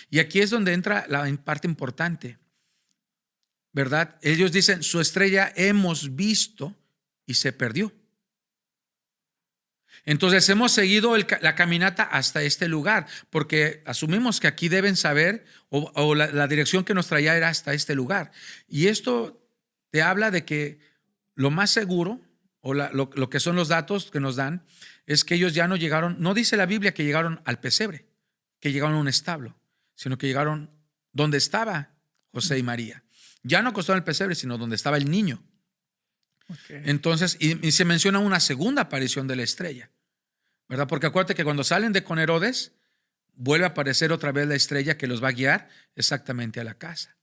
Y aquí es donde entra la parte importante, ¿verdad? Ellos dicen: su estrella hemos visto y se perdió. Entonces hemos seguido la caminata hasta este lugar, porque asumimos que aquí deben saber, o la dirección que nos traía era hasta este lugar. Y esto te habla de que lo más seguro, o lo que son los datos que nos dan, es que ellos ya no llegaron, no dice la Biblia que llegaron al pesebre, que llegaron a un establo, sino que llegaron donde estaba José y María. Ya no acostó en el pesebre, sino donde estaba el niño. Okay. Entonces, y se menciona una segunda aparición de la estrella, ¿verdad? Porque acuérdate que cuando salen de con Herodes, vuelve a aparecer otra vez la estrella que los va a guiar exactamente a la casa.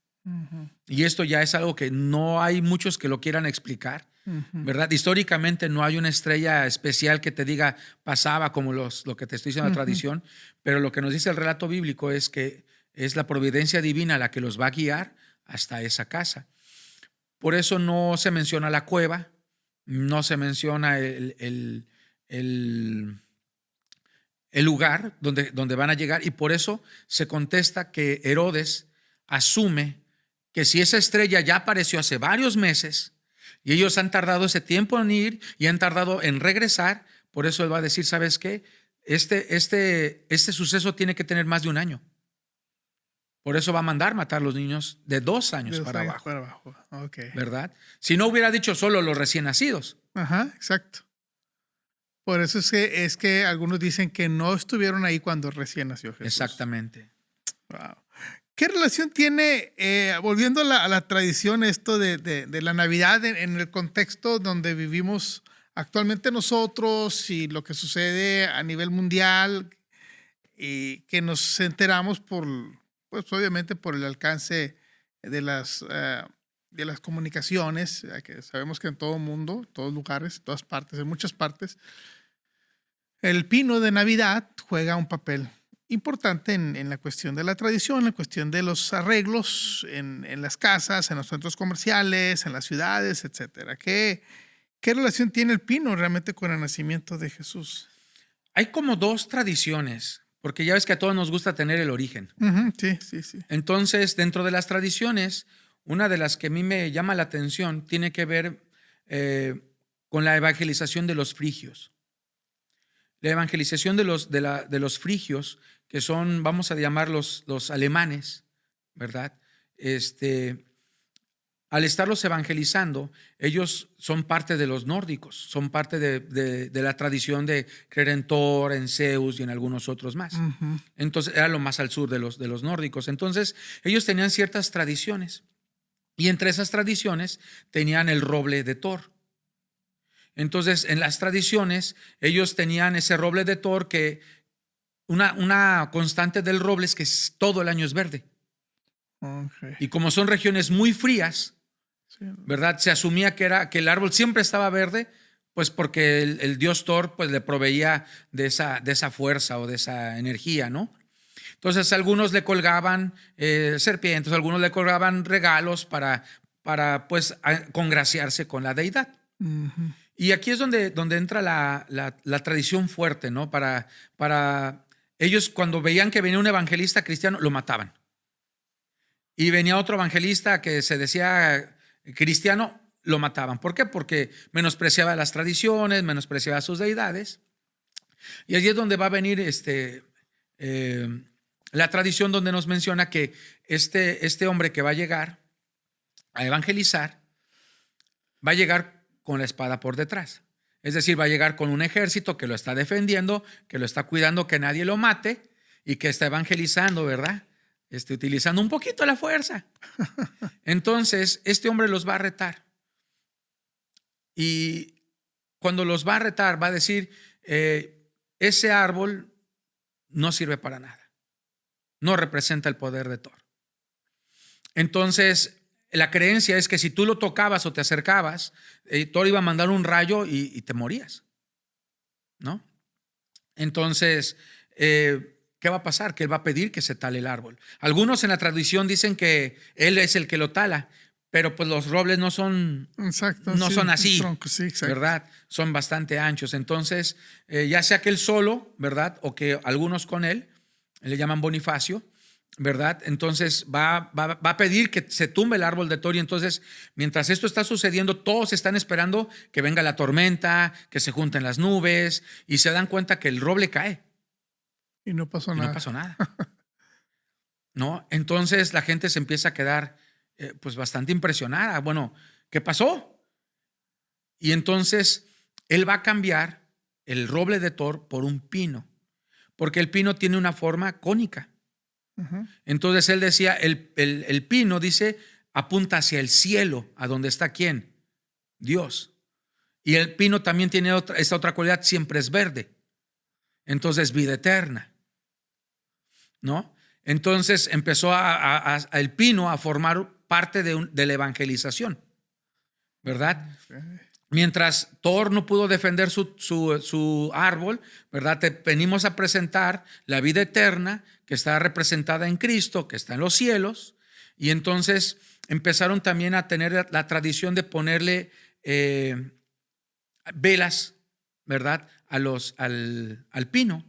Y esto ya es algo que no hay muchos que lo quieran explicar, ¿verdad? Históricamente no hay una estrella especial que te diga pasaba como lo que te estoy diciendo la tradición, pero lo que nos dice el relato bíblico es que es la providencia divina la que los va a guiar hasta esa casa. Por eso no se menciona la cueva, no se menciona el lugar donde van a llegar, y por eso se contesta que Herodes asume que si esa estrella ya apareció hace varios meses y ellos han tardado ese tiempo en ir y han tardado en regresar, por eso él va a decir: ¿sabes qué? Este suceso tiene que tener más de 1 año. Por eso va a mandar matar a los niños de 2 años para abajo. Okay. ¿Verdad? Si no hubiera dicho solo los recién nacidos, Ajá, exacto. Por eso es que algunos dicen que no estuvieron ahí cuando recién nació Jesús. Exactamente. Wow. ¿Qué relación tiene, volviendo a la tradición, esto de la Navidad en el contexto donde vivimos actualmente nosotros y lo que sucede a nivel mundial y que nos enteramos pues obviamente por el alcance de las comunicaciones, que sabemos que en todo el mundo, en todos lugares, en todas partes, en muchas partes, el pino de Navidad juega un papel importante en la cuestión de la tradición, en la cuestión de los arreglos en las casas, en los centros comerciales, en las ciudades, etcétera. ¿Qué relación tiene el pino realmente con el nacimiento de Jesús? Hay como dos tradiciones, porque ya ves que a todos nos gusta tener el origen. Ujú, sí, sí, sí. Entonces, dentro de las tradiciones, una de las que a mí me llama la atención tiene que ver con la evangelización de los frigios. La evangelización de los frigios, que son, vamos a llamar los alemanes, ¿verdad? Al estarlos evangelizando, ellos son parte de los nórdicos, son parte de la tradición de creer en Thor, en Zeus y en algunos otros más. Ujú. Entonces, era lo más al sur de los nórdicos. Entonces, ellos tenían ciertas tradiciones y entre esas tradiciones tenían el roble de Thor. Entonces, en las tradiciones, ellos tenían ese roble de Thor que una constante del roble es que todo el año es verde. Okay. Y como son regiones muy frías, Sí. ¿verdad? Se asumía que el árbol siempre estaba verde, pues porque el dios Thor pues, le proveía de esa fuerza o de esa energía, ¿no? Entonces, algunos le colgaban serpientes, algunos le colgaban regalos para pues, congraciarse con la deidad. Ujú. Y aquí es donde entra la tradición fuerte, ¿no? Para ellos, cuando veían que venía un evangelista cristiano, lo mataban. Y venía otro evangelista que se decía cristiano, lo mataban. ¿Por qué? Porque menospreciaba las tradiciones, menospreciaba sus deidades. Y allí es donde va a venir la tradición donde nos menciona que este hombre que va a llegar a evangelizar, va a llegar con la espada por detrás. Es decir, va a llegar con un ejército que lo está defendiendo, que lo está cuidando, que nadie lo mate y que está evangelizando, ¿verdad? Utilizando un poquito la fuerza. Entonces, este hombre los va a retar. Y cuando los va a retar, va a decir, ese árbol no sirve para nada. No representa el poder de Thor. Entonces, la creencia es que si tú lo tocabas o te acercabas, Thor iba a mandar un rayo y te morías, ¿no? Entonces, ¿qué va a pasar? Que él va a pedir que se tale el árbol. Algunos en la tradición dicen que él es el que lo tala, pero pues los robles no son, Exacto, no sí, son así, tronco, sí, exacto. ¿verdad? Son bastante anchos. Entonces, ya sea que él solo, ¿verdad? O que algunos con él, le llaman Bonifacio, ¿verdad? Entonces va a pedir que se tumbe el árbol de Thor y entonces mientras esto está sucediendo todos están esperando que venga la tormenta, que se junten las nubes y se dan cuenta que el roble cae. Y no pasó Y nada. no pasó nada. ¿No? Entonces la gente se empieza a quedar pues bastante impresionada. Bueno, ¿qué pasó? Y entonces él va a cambiar el roble de Thor por un pino, porque el pino tiene una forma cónica. Ujú. Entonces él decía, el pino, dice, apunta hacia el cielo, a donde está ¿quién? Dios. Y el pino también tiene esta otra cualidad, siempre es verde. Entonces, vida eterna, ¿no? Entonces empezó el pino a formar parte de la evangelización, ¿verdad? Okay. Mientras Thor no pudo defender su árbol, ¿verdad? Te venimos a presentar la vida eterna que está representada en Cristo, que está en los cielos. Y entonces empezaron también a tener la tradición de ponerle velas, ¿verdad? Al pino,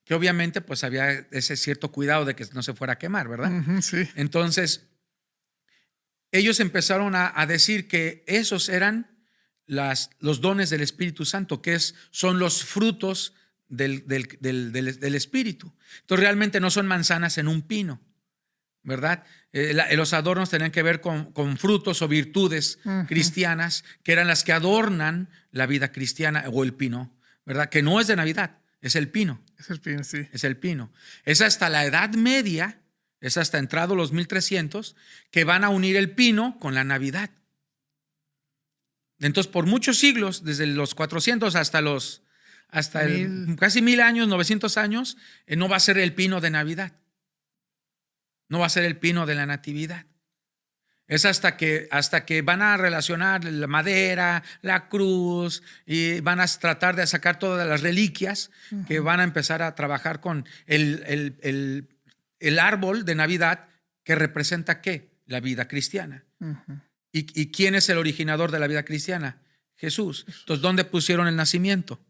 que obviamente pues había ese cierto cuidado de que no se fuera a quemar, ¿verdad? Ujú, sí. Entonces, ellos empezaron a decir que esos eran los dones del Espíritu Santo, que son los frutos del Espíritu. Entonces realmente no son manzanas en un pino, ¿verdad? Los adornos tenían que ver con frutos o virtudes cristianas, que eran las que adornan la vida cristiana, o el pino, ¿verdad? Que no es de Navidad, es el pino. Es el pino, sí. Es el pino. Es hasta la Edad Media, es hasta entrado los 1300, que van a unir el pino con la Navidad. Entonces, por muchos siglos, desde los 400 hasta casi 1000 años, 900 años, no va a ser el pino de Navidad. No va a ser el pino de la Natividad. Es hasta que van a relacionar la madera, la cruz, y van a tratar de sacar todas las reliquias, que van a empezar a trabajar con el árbol de Navidad, que representa ¿qué? La vida cristiana. ¿Y quién es el originador de la vida cristiana? Jesús. Entonces, ¿dónde pusieron el nacimiento?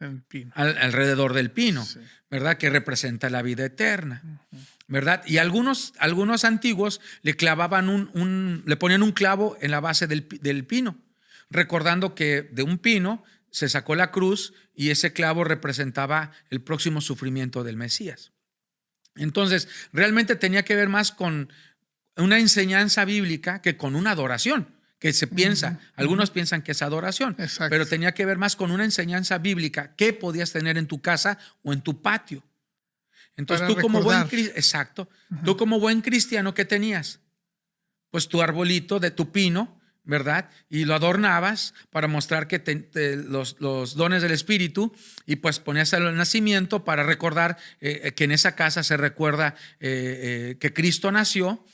El pino. Alrededor del pino, Sí. ¿verdad? Que representa la vida eterna, ¿verdad? Y algunos antiguos le clavaban le ponían un clavo en la base del pino, recordando que de un pino se sacó la cruz y ese clavo representaba el próximo sufrimiento del Mesías. Entonces, realmente tenía que ver más con una enseñanza bíblica que con una adoración, que se piensa, algunos piensan que es adoración, Exacto. pero tenía que ver más con una enseñanza bíblica que podías tener en tu casa o en tu patio. Entonces Para tú como recordar. exacto, tú como buen cristiano, ¿qué tenías? Pues tu arbolito de tu pino, ¿verdad? Y lo adornabas para mostrar que los dones del Espíritu, y pues ponías el nacimiento para recordar que en esa casa se recuerda que Cristo nació,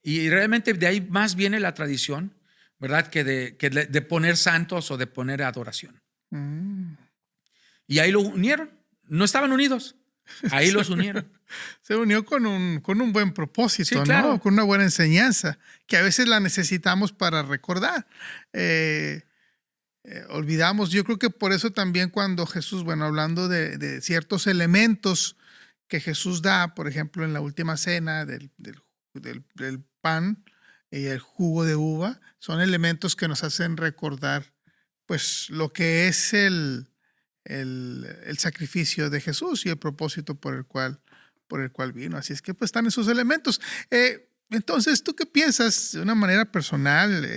y realmente de ahí más viene la tradición, ¿verdad? Que de poner santos o de poner adoración. Y ahí lo unieron. No estaban unidos. Ahí los unieron. Se unió con un buen propósito, Sí, claro. ¿no? Con una buena enseñanza, que a veces la necesitamos para recordar. Olvidamos, yo creo que por eso también cuando Jesús, bueno, hablando de ciertos elementos que Jesús da, por ejemplo, en la última cena del pan y el jugo de uva, son elementos que nos hacen recordar pues lo que es el sacrificio de Jesús y el propósito por el cual vino. Así es que pues están esos elementos. Entonces, ¿tú qué piensas de una manera personal?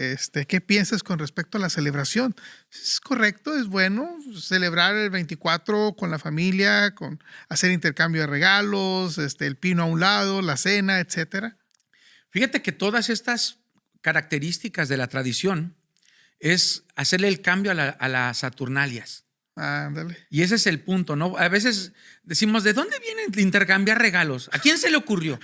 ¿Qué piensas con respecto a la celebración? ¿Es correcto? ¿Es bueno celebrar el 24 con la familia, con hacer intercambio de regalos, el pino a un lado, la cena, etcétera? Fíjate que todas estas características de la tradición es hacerle el cambio a las Saturnalias. Ándale. Y ese es el punto, ¿no? A veces decimos, ¿de dónde viene el intercambiar regalos? ¿A quién se le ocurrió?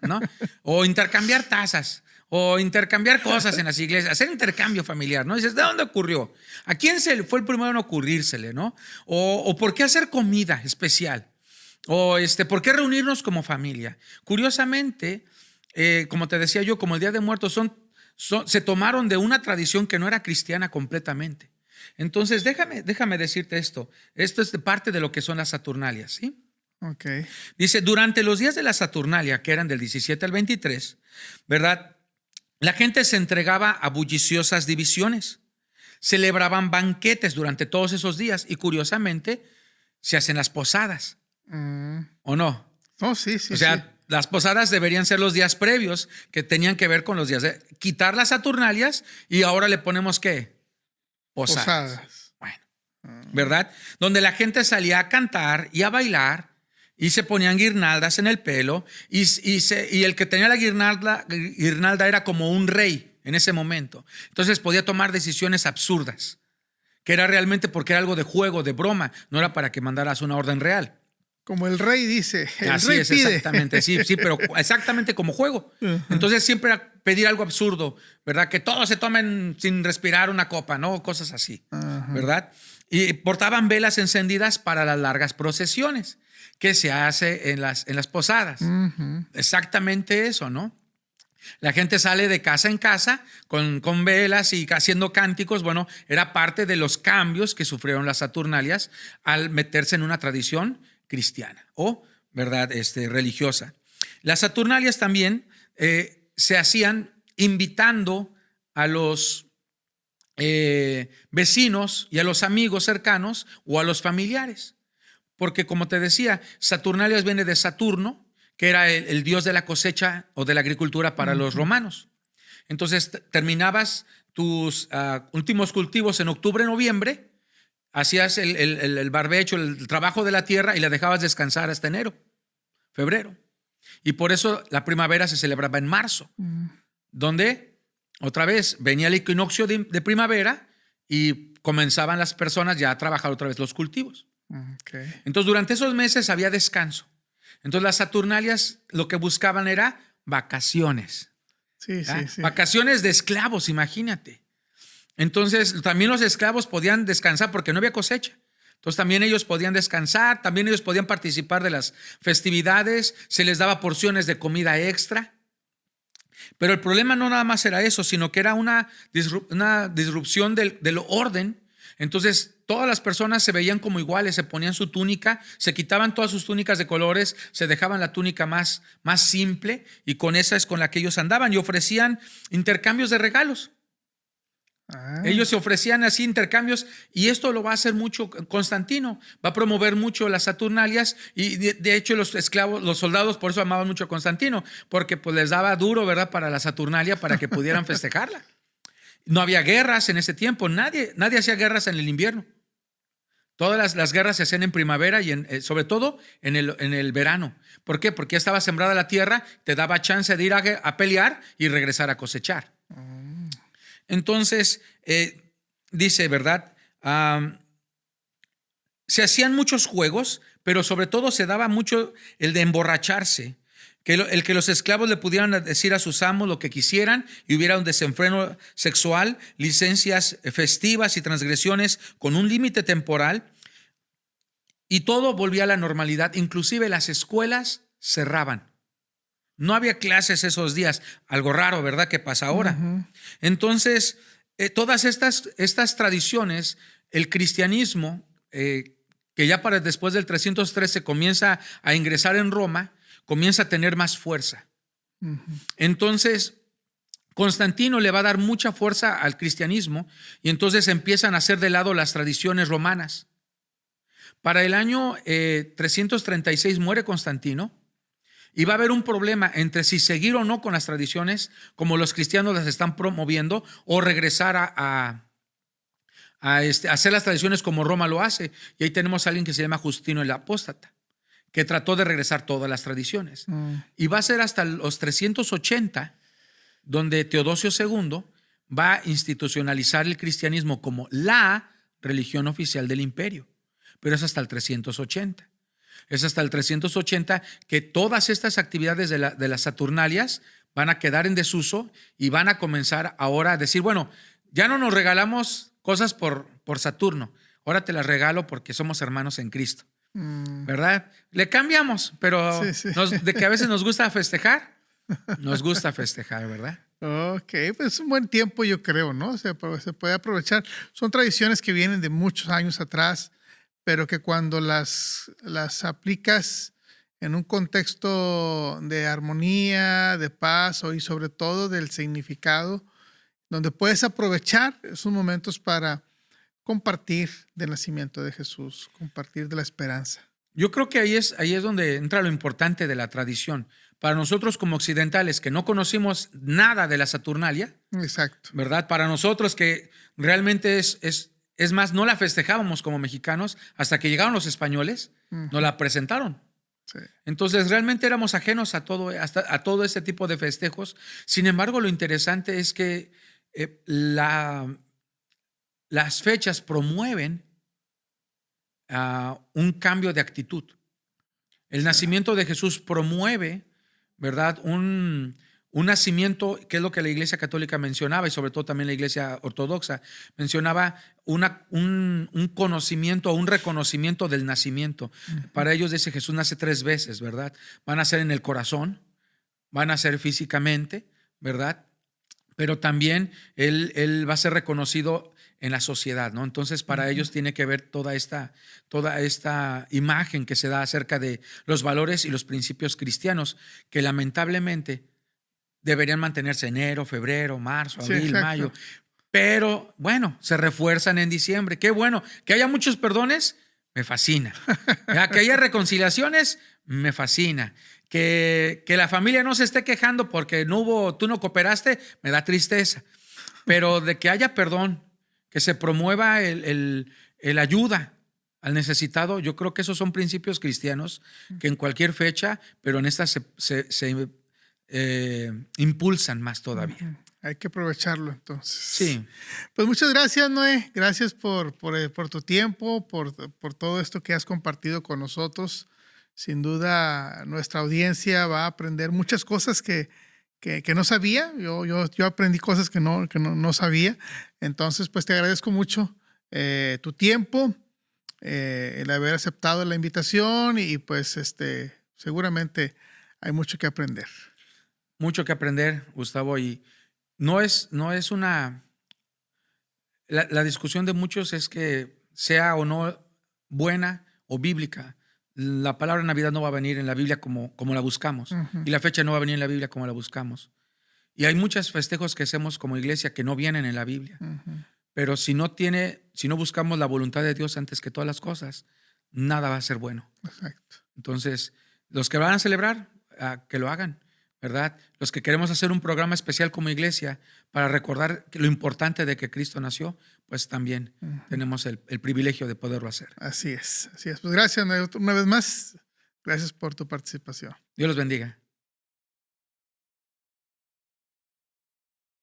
¿No? O intercambiar tazas, o intercambiar cosas en las iglesias, hacer intercambio familiar, ¿no? Dices, ¿de dónde ocurrió? ¿A quién fue el primero en ocurrírsele, ¿no? O ¿por qué hacer comida especial? O ¿por qué reunirnos como familia? Curiosamente, como te decía yo, como el Día de Muertos se tomaron de una tradición que no era cristiana completamente. Entonces, déjame decirte esto. Esto es de parte de lo que son las Saturnalias, ¿sí? Ok. Dice, durante los días de la Saturnalia, que eran del 17 al 23, ¿verdad? La gente se entregaba a bulliciosas divisiones. Celebraban banquetes durante todos esos días y, curiosamente, se hacen las posadas. ¿O no? Oh, sí. O sea, las posadas deberían ser los días previos, que tenían que ver con los días de quitar las Saturnalias, y ahora le ponemos ¿qué? Posadas. Bueno, ¿verdad? Donde la gente salía a cantar y a bailar y se ponían guirnaldas en el pelo y el que tenía la guirnalda era como un rey en ese momento. Entonces podía tomar decisiones absurdas, que era realmente porque era algo de juego, de broma, no era para que mandaras una orden real. Como el rey dice, Así rey es, pide. exactamente, sí, pero exactamente como juego. Entonces siempre era pedir algo absurdo, ¿verdad? Que todos se tomen sin respirar una copa, ¿no? Cosas así, ¿verdad? Y portaban velas encendidas para las largas procesiones que se hace en las posadas. Exactamente eso, ¿no? La gente sale de casa en casa con velas y haciendo cánticos. Bueno, era parte de los cambios que sufrieron las Saturnalias al meterse en una tradición cristiana o, ¿verdad?, religiosa. Las Saturnalias también se hacían invitando a los vecinos y a los amigos cercanos o a los familiares. Porque, como te decía, Saturnalias viene de Saturno, que era el dios de la cosecha o de la agricultura para los romanos. Entonces terminabas tus últimos cultivos en octubre, noviembre, hacías el barbecho, el trabajo de la tierra y la dejabas descansar hasta enero, febrero. Y por eso la primavera se celebraba en marzo, donde otra vez venía el equinoccio de primavera y comenzaban las personas ya a trabajar otra vez los cultivos. Okay. Entonces durante esos meses había descanso. Entonces las Saturnalias lo que buscaban era vacaciones. Sí. Vacaciones de esclavos, imagínate. Entonces también los esclavos podían descansar porque no había cosecha. Entonces también ellos podían descansar, también ellos podían participar de las festividades, se les daba porciones de comida extra. Pero el problema no nada más era eso, sino que era una disrupción del orden. Entonces todas las personas se veían como iguales, se ponían su túnica, se quitaban todas sus túnicas de colores, se dejaban la túnica más simple y con esa es con la que ellos andaban y ofrecían intercambios de regalos. Ellos se ofrecían así intercambios y esto lo va a hacer mucho Constantino, va a promover mucho las Saturnalias y de hecho los esclavos, los soldados por eso amaban mucho a Constantino, porque pues les daba duro, ¿verdad?, para la Saturnalia para que pudieran festejarla. No había guerras en ese tiempo, nadie hacía guerras en el invierno. Todas las guerras se hacían en primavera y sobre todo en el verano. ¿Por qué? Porque ya estaba sembrada la tierra, te daba chance de ir a pelear y regresar a cosechar. Entonces, dice, ¿verdad? Se hacían muchos juegos, pero sobre todo se daba mucho el de emborracharse. El que los esclavos le pudieran decir a sus amos lo que quisieran y hubiera un desenfreno sexual, licencias festivas y transgresiones con un límite temporal y todo volvía a la normalidad. Inclusive las escuelas cerraban. No había clases esos días. Algo raro, ¿verdad?, que pasa ahora. Entonces, todas estas tradiciones, el cristianismo, que ya para después del 313 comienza a ingresar en Roma, comienza a tener más fuerza. Entonces, Constantino le va a dar mucha fuerza al cristianismo y entonces empiezan a hacer de lado las tradiciones romanas. Para el año 336 muere Constantino y va a haber un problema entre si seguir o no con las tradiciones como los cristianos las están promoviendo o regresar a hacer las tradiciones como Roma lo hace. Y ahí tenemos a alguien que se llama Justino el Apóstata, que trató de regresar todas las tradiciones. Y va a ser hasta los 380 donde Teodosio II va a institucionalizar el cristianismo como la religión oficial del imperio. Pero es hasta el 380. Es hasta el 380 que todas estas actividades de las Saturnalias van a quedar en desuso y van a comenzar ahora a decir, bueno, ya no nos regalamos cosas por Saturno, ahora te las regalo porque somos hermanos en Cristo. ¿Verdad? Le cambiamos, pero sí. De que a veces nos gusta festejar, ¿verdad? Ok, pues es un buen tiempo, yo creo, ¿no? Se puede aprovechar. Son tradiciones que vienen de muchos años atrás, pero que cuando las aplicas en un contexto de armonía, de paz y sobre todo del significado, donde puedes aprovechar esos momentos para compartir del nacimiento de Jesús, compartir de la esperanza. Yo creo que ahí es donde entra lo importante de la tradición. Para nosotros como occidentales que no conocimos nada de la Saturnalia, exacto, ¿verdad? Para nosotros que realmente es más, no la festejábamos como mexicanos hasta que llegaron los españoles, nos la presentaron. Sí. Entonces realmente éramos ajenos a todo ese tipo de festejos. Sin embargo, lo interesante es que las fechas promueven un cambio de actitud. El nacimiento de Jesús promueve, ¿verdad?, un nacimiento, que es lo que la Iglesia Católica mencionaba y sobre todo también la Iglesia Ortodoxa mencionaba, un conocimiento o un reconocimiento del nacimiento. Para ellos dice Jesús nace 3 veces, ¿verdad? Van a ser en el corazón, van a ser físicamente, ¿verdad? Pero también él va a ser reconocido en la sociedad, ¿no? Entonces para ellos tiene que ver toda esta imagen que se da acerca de los valores y los principios cristianos que lamentablemente deberían mantenerse enero, febrero, marzo, abril, mayo, pero bueno, se refuerzan en diciembre. Qué bueno, que haya muchos perdones, me fascina. Que haya reconciliaciones, me fascina. Que la familia no se esté quejando porque tú no cooperaste, me da tristeza. Pero de que haya perdón, que se promueva el ayuda al necesitado, yo creo que esos son principios cristianos que en cualquier fecha, pero en esta se impulsan más todavía. Hay que aprovecharlo entonces. Sí. Pues muchas gracias, Noé. Gracias por tu tiempo, por todo esto que has compartido con nosotros. Sin duda, nuestra audiencia va a aprender muchas cosas que no sabía. Yo aprendí cosas que no sabía. Entonces, pues te agradezco mucho tu tiempo, el haber aceptado la invitación y pues seguramente hay mucho que aprender. Mucho que aprender, Gustavo, y no es una... La discusión de muchos es que sea o no buena o bíblica. La palabra Navidad no va a venir en la Biblia como la buscamos. Uh-huh. Y la fecha no va a venir en la Biblia como la buscamos. Y hay muchos festejos que hacemos como iglesia que no vienen en la Biblia. Uh-huh. Pero si no buscamos la voluntad de Dios antes que todas las cosas, nada va a ser bueno. Exacto. Entonces, los que van a celebrar, que lo hagan, ¿verdad? Los que queremos hacer un programa especial como iglesia para recordar lo importante de que Cristo nació, pues también tenemos el privilegio de poderlo hacer. Así es. Pues gracias una vez más. Gracias por tu participación. Dios los bendiga.